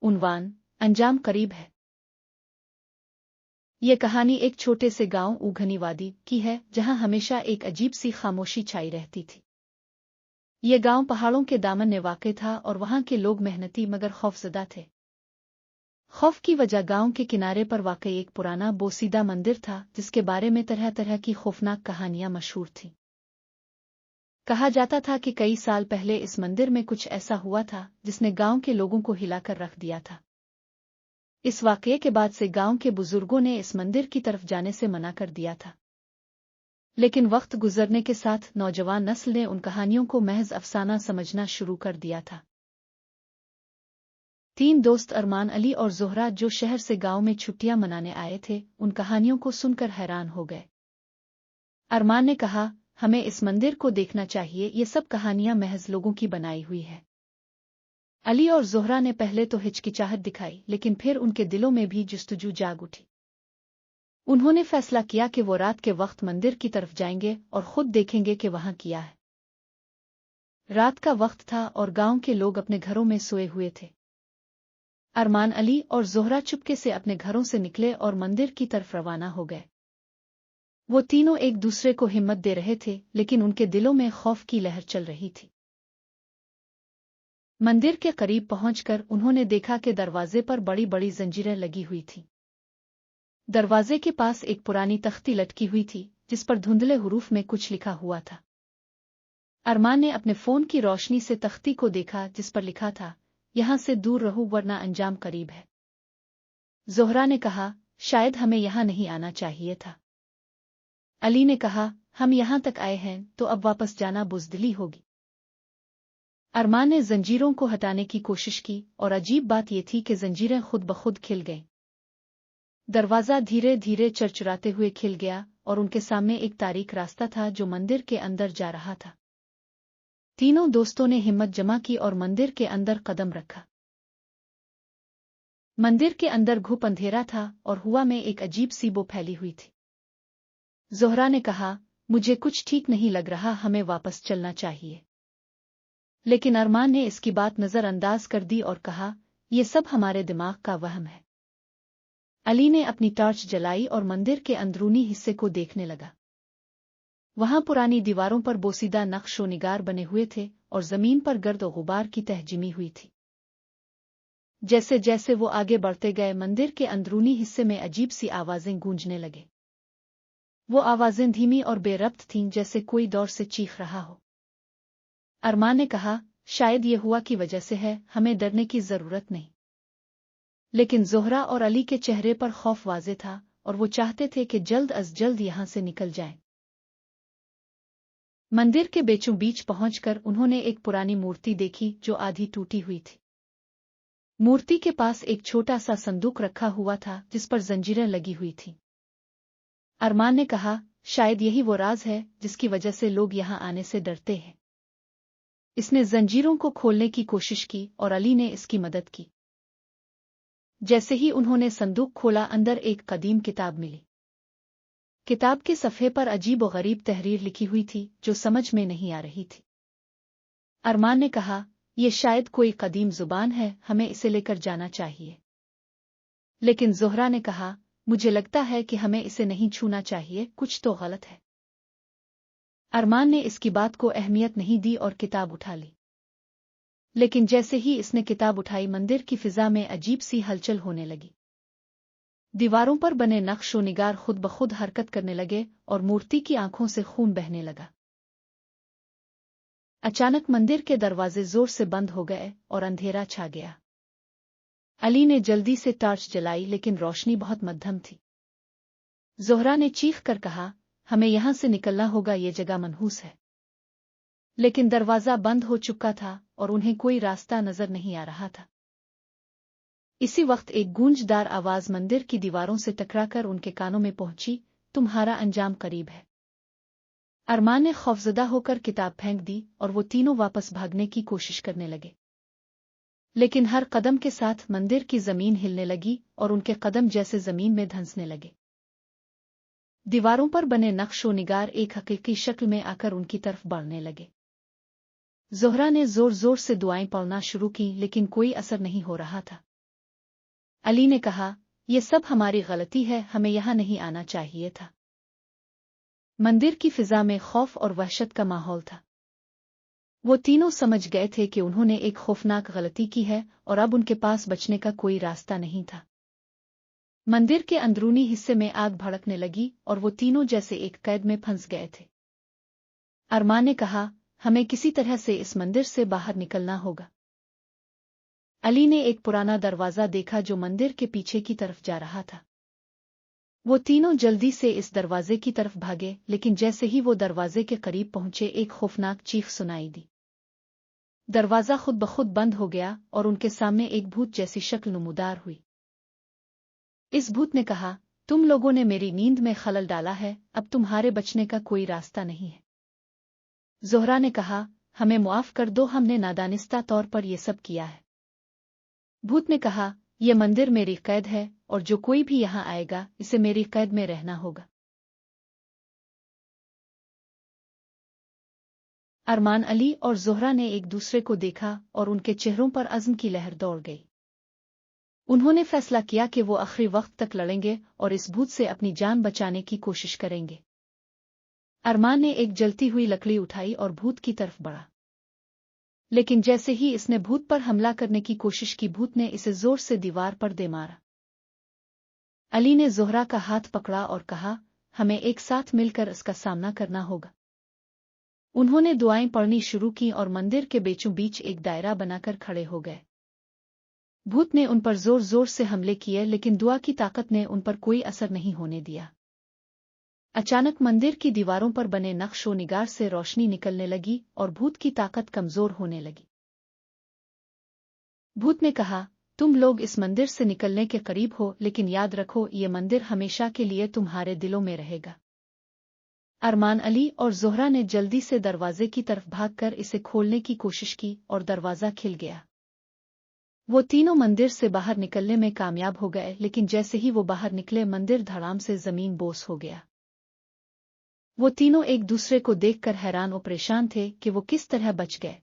उन्वान अंजाम करीब है। ये कहानी एक छोटे से गांव उघनी वादी की है जहां हमेशा एक अजीब सी खामोशी छाई रहती थी। ये गांव पहाड़ों के दामन में वाक़ था और वहां के लोग मेहनती मगर खौफजदा थे। खौफ की वजह गांव के किनारे पर वाक़ एक पुराना बोसीदा मंदिर था जिसके बारे में तरह तरह की खौफनाक कहानियां मशहूर थीं। कहा जाता था कि कई साल पहले इस मंदिर में कुछ ऐसा हुआ था जिसने गांव के लोगों को हिलाकर रख दिया था। इस वाकये के बाद से गांव के बुजुर्गों ने इस मंदिर की तरफ जाने से मना कर दिया था। लेकिन वक्त गुजरने के साथ नौजवान नस्ल ने उन कहानियों को महज अफसाना समझना शुरू कर दिया था। तीन दोस्त अरमान, अली और जोहरा जो शहर से गांव में छुट्टियां मनाने आए थे, उन कहानियों को सुनकर हैरान हो गए। अरमान ने कहा, हमें इस मंदिर को देखना चाहिए, ये सब कहानियां महज लोगों की बनाई हुई है। अली और जोहरा ने पहले तो हिचकिचाहट दिखाई, लेकिन फिर उनके दिलों में भी जुस्तजू जाग उठी। उन्होंने फैसला किया कि वो रात के वक्त मंदिर की तरफ जाएंगे और खुद देखेंगे कि वहां क्या है। रात का वक्त था और गांव के लोग अपने घरों में सोए हुए थे। अरमान, अली और जोहरा चुपके से अपने घरों से निकले और मंदिर की तरफ रवाना हो गए। वो तीनों एक दूसरे को हिम्मत दे रहे थे, लेकिन उनके दिलों में खौफ की लहर चल रही थी। मंदिर के करीब पहुंचकर उन्होंने देखा कि दरवाजे पर बड़ी बड़ी जंजीरें लगी हुई थीं। दरवाजे के पास एक पुरानी तख्ती लटकी हुई थी जिस पर धुंधले हुरूफ में कुछ लिखा हुआ था। अरमान ने अपने फोन की रोशनी से तख्ती को देखा जिस पर लिखा था, यहां से दूर रहो वरना अंजाम करीब है। जोहरा ने कहा, शायद हमें यहां नहीं आना चाहिए था। अली ने कहा, हम यहां तक आए हैं तो अब वापस जाना बुज़दिली होगी। अरमान ने जंजीरों को हटाने की कोशिश की और अजीब बात यह थी कि जंजीरें खुद ब खुद खिल गईं। दरवाज़ा धीरे धीरे चरचराते हुए खिल गया और उनके सामने एक तारीख रास्ता था जो मंदिर के अंदर जा रहा था। तीनों दोस्तों ने हिम्मत जमा की और मंदिर के अंदर कदम रखा। मंदिर के अंदर घुप अंधेरा था और हवा में एक अजीब सी बो फैली हुई थी। जोहरा ने कहा, मुझे कुछ ठीक नहीं लग रहा, हमें वापस चलना चाहिए। लेकिन अरमान ने इसकी बात नजरअंदाज कर दी और कहा, यह सब हमारे दिमाग का वहम है। अली ने अपनी टॉर्च जलाई और मंदिर के अंदरूनी हिस्से को देखने लगा। वहां पुरानी दीवारों पर बोसीदा नक्श व निगार बने हुए थे और जमीन पर गर्द और गुबार की तह जिमी हुई थी। जैसे जैसे वो आगे बढ़ते गए, मंदिर के अंदरूनी हिस्से में अजीब सी आवाजें गूंजने लगे। वो आवाजें धीमी और बेरब्त थीं, जैसे कोई दौर से चीख रहा हो। अरमान ने कहा, शायद ये हुआ की वजह से है, हमें डरने की जरूरत नहीं। लेकिन जोहरा और अली के चेहरे पर खौफ वाज़े था और वो चाहते थे कि जल्द अज जल्द यहां से निकल जाएं। मंदिर के बीचों बीच पहुंचकर उन्होंने एक पुरानी मूर्ति देखी जो आधी टूटी हुई थी। मूर्ति के पास एक छोटा सा संदूक रखा हुआ था जिस पर जंजीरें लगी हुई थीं। अरमान ने कहा, शायद यही वो राज है जिसकी वजह से लोग यहां आने से डरते हैं। इसने जंजीरों को खोलने की कोशिश की और अली ने इसकी मदद की। जैसे ही उन्होंने संदूक खोला, अंदर एक कदीम किताब मिली। किताब के सफ़े पर अजीब और गरीब तहरीर लिखी हुई थी जो समझ में नहीं आ रही थी। अरमान ने कहा, यह शायद कोई कदीम जुबान है, हमें इसे लेकर जाना चाहिए। लेकिन जोहरा ने कहा, मुझे लगता है कि हमें इसे नहीं छूना चाहिए, कुछ तो गलत है। अरमान ने इसकी बात को अहमियत नहीं दी और किताब उठा ली। लेकिन जैसे ही इसने किताब उठाई, मंदिर की फिजा में अजीब सी हलचल होने लगी। दीवारों पर बने नक्श व निगार खुद ब खुद हरकत करने लगे और मूर्ति की आंखों से खून बहने लगा। अचानक मंदिर के दरवाजे जोर से बंद हो गए और अंधेरा छा गया। अली ने जल्दी से टॉर्च जलाई, लेकिन रोशनी बहुत मध्यम थी। जोहरा ने चीख कर कहा, हमें यहां से निकलना होगा, ये जगह मनहूस है। लेकिन दरवाजा बंद हो चुका था और उन्हें कोई रास्ता नजर नहीं आ रहा था। इसी वक्त एक गूंजदार आवाज मंदिर की दीवारों से टकराकर उनके कानों में पहुंची, तुम्हारा अंजाम करीब है। अरमान ने खौफजदा होकर किताब फेंक दी और वो तीनों वापस भागने की कोशिश करने लगे। लेकिन हर कदम के साथ मंदिर की जमीन हिलने लगी और उनके कदम जैसे जमीन में धंसने लगे। दीवारों पर बने नक्श व निगार एक हकीकी शक्ल में आकर उनकी तरफ बढ़ने लगे। ज़ोहरा ने जोर जोर से दुआएं पढ़ना शुरू की लेकिन कोई असर नहीं हो रहा था। अली ने कहा, यह सब हमारी गलती है, हमें यहाँ नहीं आना चाहिए था। मंदिर की फिजा में खौफ और वहशत का माहौल था। वो तीनों समझ गए थे कि उन्होंने एक खौफनाक गलती की है और अब उनके पास बचने का कोई रास्ता नहीं था। मंदिर के अंदरूनी हिस्से में आग भड़कने लगी और वो तीनों जैसे एक कैद में फंस गए थे। अरमान ने कहा, हमें किसी तरह से इस मंदिर से बाहर निकलना होगा। अली ने एक पुराना दरवाजा देखा जो मंदिर के पीछे की तरफ जा रहा था। वो तीनों जल्दी से इस दरवाजे की तरफ भागे, लेकिन जैसे ही वो दरवाजे के करीब पहुंचे एक खौफनाक चीख सुनाई दी। दरवाजा खुद ब खुद बंद हो गया और उनके सामने एक भूत जैसी शक्ल नुमूदार हुई। इस भूत ने कहा, तुम लोगों ने मेरी नींद में खलल डाला है, अब तुम्हारे बचने का कोई रास्ता नहीं है। ज़ोहरा ने कहा, हमें मुआफ कर दो, हमने नादानिस्ता तौर पर यह सब किया है। भूत ने कहा, यह मंदिर मेरी कैद है और जो कोई भी यहाँ आएगा इसे मेरी कैद में रहना होगा। अरमान, अली और ज़ोहरा ने एक दूसरे को देखा और उनके चेहरों पर अज़्म की लहर दौड़ गई। उन्होंने फैसला किया कि वो आखिरी वक्त तक लड़ेंगे और इस भूत से अपनी जान बचाने की कोशिश करेंगे। अरमान ने एक जलती हुई लकड़ी उठाई और भूत की तरफ बढ़ा, लेकिन जैसे ही इसने भूत पर हमला करने की कोशिश की, भूत ने इसे जोर से दीवार पर दे मारा। अली ने ज़ोहरा का हाथ पकड़ा और कहा, हमें एक साथ मिलकर इसका सामना करना होगा। उन्होंने दुआएं पढ़नी शुरू की और मंदिर के बीचों बीच एक दायरा बनाकर खड़े हो गए। भूत ने उन पर जोर जोर से हमले किए, लेकिन दुआ की ताकत ने उन पर कोई असर नहीं होने दिया। अचानक मंदिर की दीवारों पर बने नक्शो निगार से रोशनी निकलने लगी और भूत की ताकत कमजोर होने लगी। भूत ने कहा, तुम लोग इस मंदिर से निकलने के करीब हो, लेकिन याद रखो ये मंदिर हमेशा के लिए तुम्हारे दिलों में रहेगा। अरमान, अली और ज़ोहरा ने जल्दी से दरवाजे की तरफ भागकर इसे खोलने की कोशिश की और दरवाजा खिल गया। वो तीनों मंदिर से बाहर निकलने में कामयाब हो गए, लेकिन जैसे ही वो बाहर निकले मंदिर धड़ाम से जमीन बोस हो गया। वो तीनों एक दूसरे को देखकर हैरान और परेशान थे कि वो किस तरह बच गए।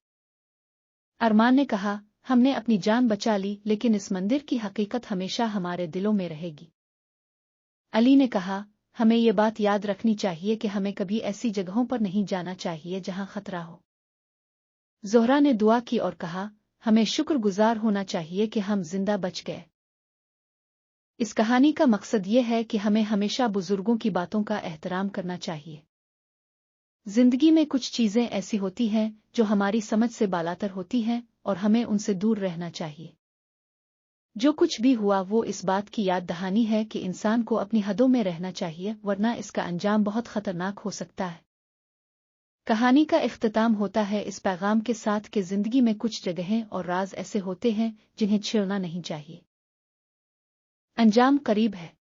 अरमान ने कहा, हमने अपनी जान बचा ली, लेकिन इस मंदिर की हकीकत हमेशा हमारे दिलों में रहेगी। अली ने कहा, हमें ये बात याद रखनी चाहिए कि हमें कभी ऐसी जगहों पर नहीं जाना चाहिए जहां खतरा हो। ज़ोहरा ने दुआ की और कहा, हमें शुक्रगुजार होना चाहिए कि हम जिंदा बच गए। इस कहानी का मकसद ये है कि हमें हमेशा बुजुर्गों की बातों का एहतराम करना चाहिए। जिंदगी में कुछ चीजें ऐसी होती हैं जो हमारी समझ से बालातर होती हैं और हमें उनसे दूर रहना चाहिए। जो कुछ भी हुआ वो इस बात की याद दहानी है कि इंसान को अपनी हदों में रहना चाहिए, वरना इसका अंजाम बहुत खतरनाक हो सकता है। कहानी का इख्तिताम होता है इस पैगाम के साथ कि जिंदगी में कुछ जगहें और राज ऐसे होते हैं जिन्हें छेड़ना नहीं चाहिए। अंजाम करीब है।